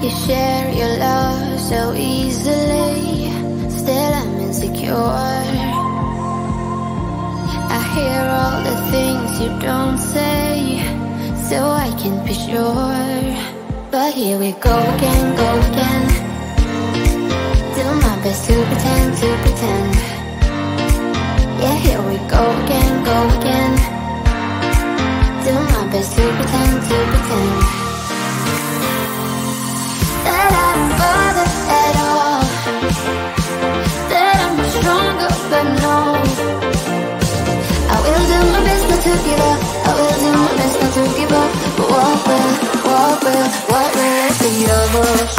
you share your love so easily, still I'm insecure. I hear all the things you don't say, so I can be sure. But here we go again, go again. Do my best to pretend, to pretend. Yeah, here we go again, go again. Do my best to pretend, to pretend. That I don't bother at all, that I'm much stronger, but no, I will do my best not to give up, I will do my best not to give up. But what will it be of us?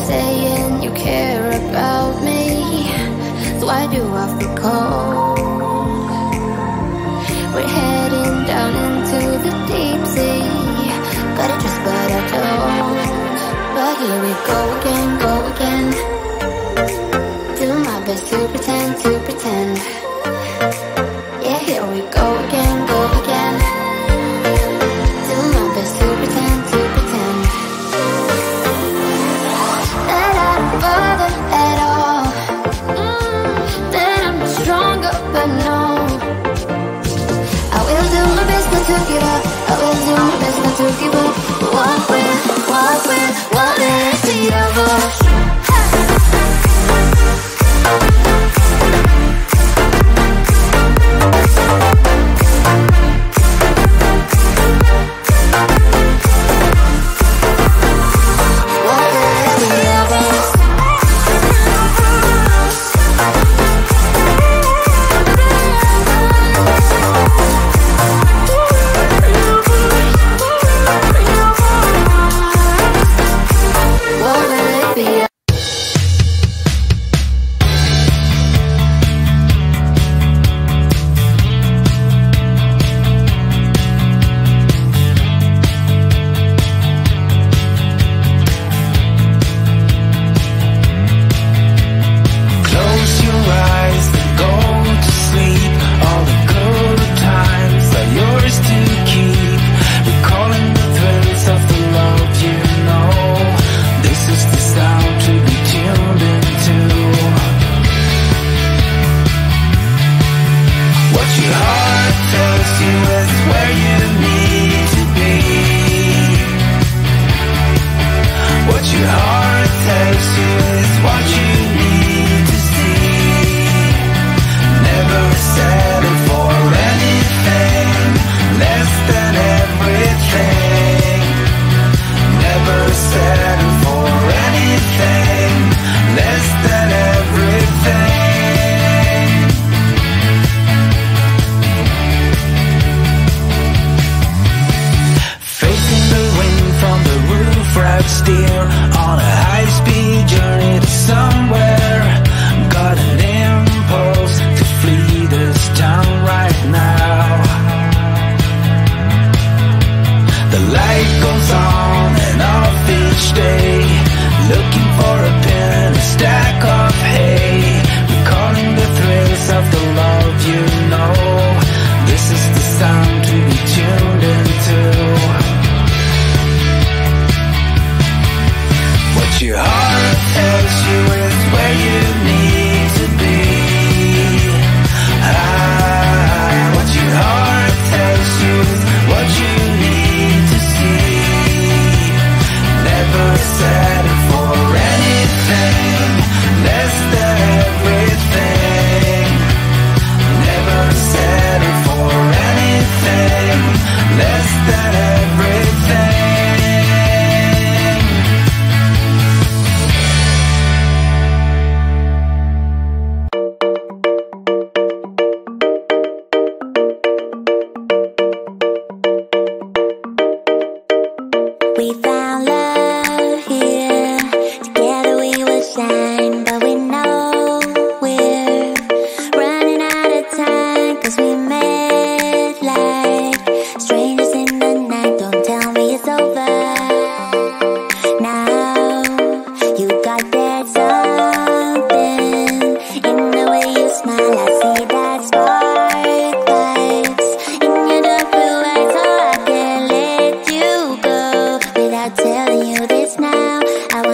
Saying you care about me, so why do I feel cold? We're heading down into the deep sea, gotta trust but I don't. But here we go again, go again. Do my best to pretend, to pretend. Yeah, here we go again, go again. Do my best to pretend, to pretend. Bother at all, that I'm stronger, but no, I will do my best not to give up, I will do my best not to give up. What will it be of us?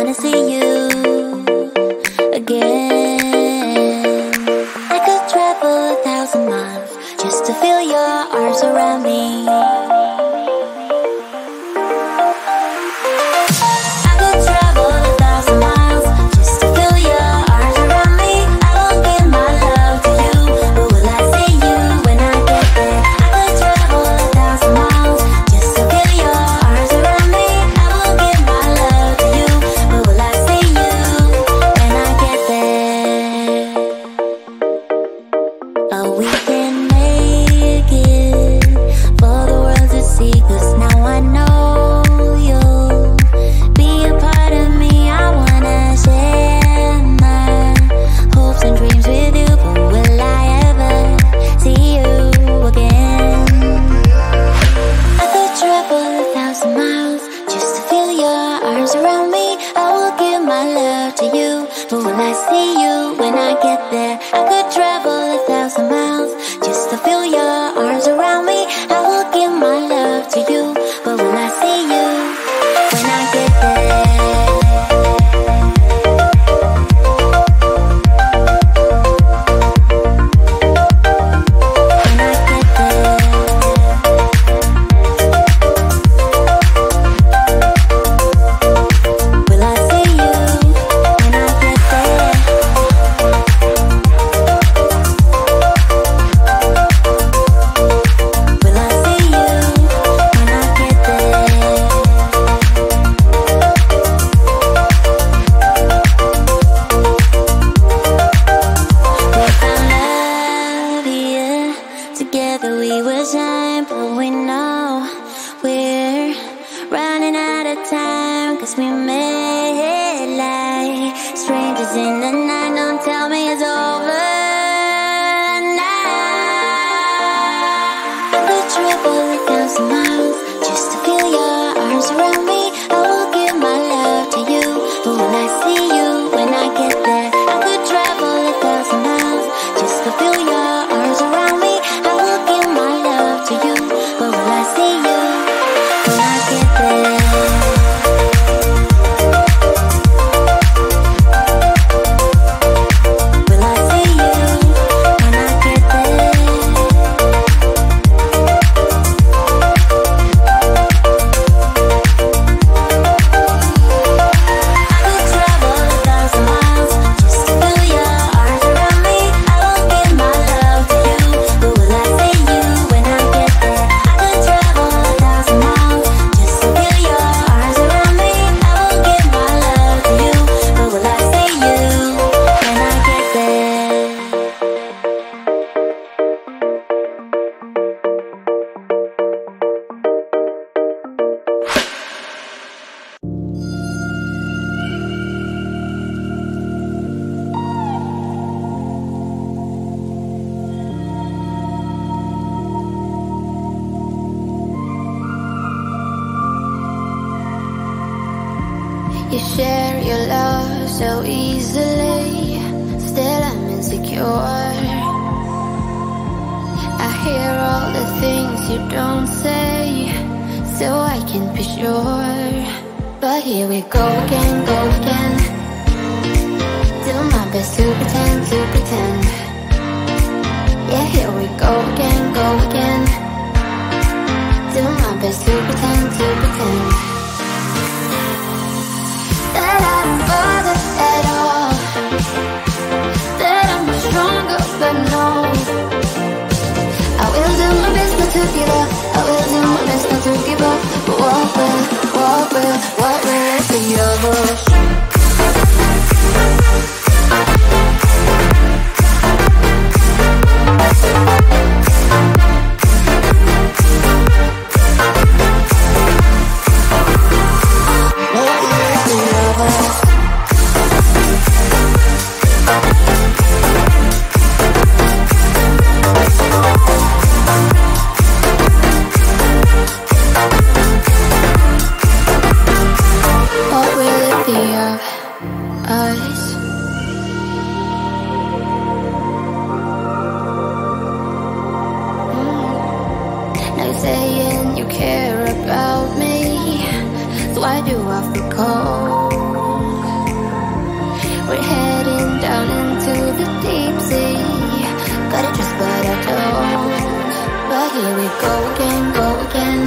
wanna see you again. I could travel 1,000 miles just to feel your arms around me. I could travel 1,000 miles just to feel your arms around me. I will give my love to you, but will I see you when I get there? I could travel 1,000 miles just to feel your arms around me. I will give my love to you, but will I see you when I get there? Oh, we can make it for the world to see, 'cause now I know you'll be a part of me. I wanna share my hopes and dreams with you, but will I ever see you again? I could travel 1,000 miles just to feel your arms around me. I will give my love to you, but will I see you when I get there? I could travel 1,000 miles just to feel your arms around me. I will give my love to you, but will I see you when I get there? When I get there. Will I see you when I get there? Will I see you when I get there? We found love here. Together we will shine, but we know we're running out of time, 'cause we made like strangers in the night. Don't tell me it's over now. I could travel 1,000 miles just to feel your arms around me. I will give my love to you, but will I see you when I get there? I could travel 1,000 miles just to feel your arms around me. I will give my love to you, but will I see you when I get there? Will I see you when I get there? I could travel 1,000 miles just to feel your arms around me. I will give my love to you, but will I see you when I get there? I could travel 1,000 miles just to feel your arms around me. I will give my love to you, but will I see you when I get there? You share your love so easily, still I'm insecure. I hear all the things you don't say, so I can be sure. But here we go again, go again. Do my best to pretend, to pretend. Yeah, here we go again, go again. Do my best to pretend, to pretend. That I don't bother at all, that I'm much stronger, but no, I will do my best not to give up. I will do my best not to give up. But what will it be of us? saying you care about me, so why do I feel cold? go again, go again.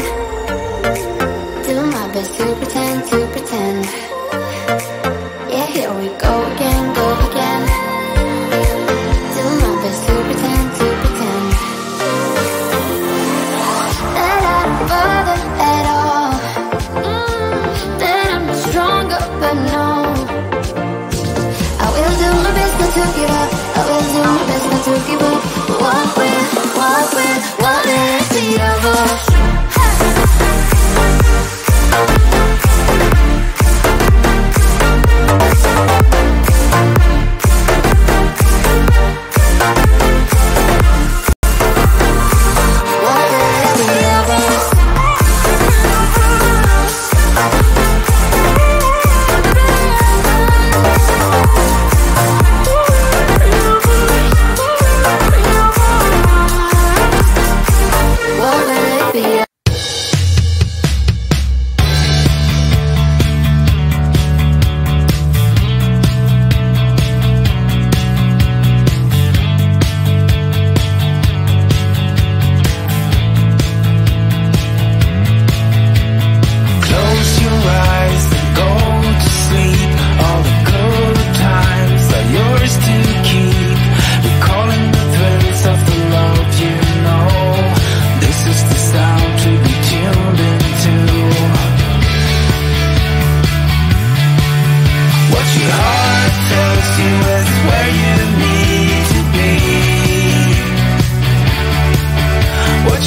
Do my best to pretend, to pretend. Yeah, here we go again, go again. Do my best to pretend, to pretend. That I don't bother at all. That I'm not stronger, but no. I will do my best not to give up. I will do my best not to give up. What will it be of us?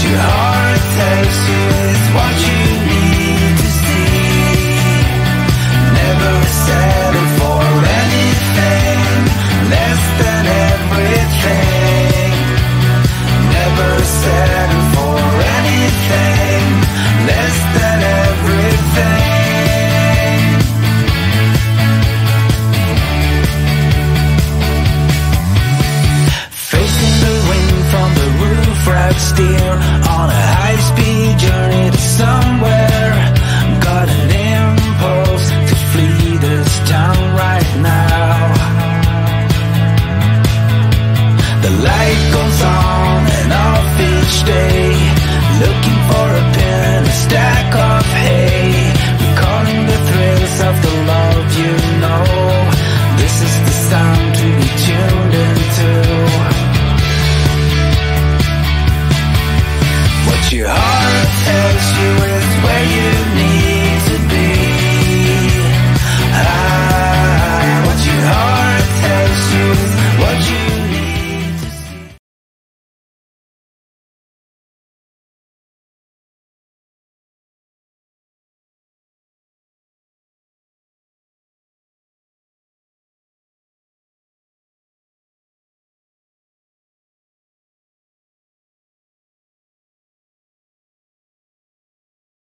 Your heart tells you